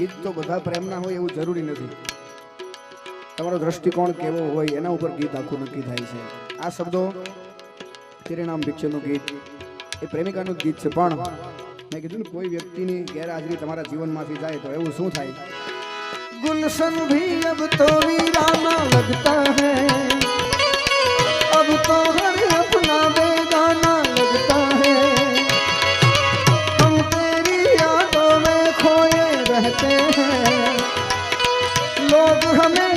ગીત તો બધા પ્રેમના હોય એવું જરૂરી નથી. તમારો દ્રષ્ટિકોણ કેવો હોય એના ઉપર ગીત આખું નક્કી થાય છે. આ શબ્દો તેરે નામ ભિક્ષુનું ગીત એ પ્રેમિકાનું જ ગીત છે. પણ મેં કીધું ને કોઈ વ્યક્તિની ગેરહાજરી તમારા જીવનમાંથી જાય તો એવું શું થાય? गुलशन भी अब तो वीराना लगता है, अब तो हर अपना बेगाना लगता है, हम तेरी यादों में खोए रहते हैं, लोग हमें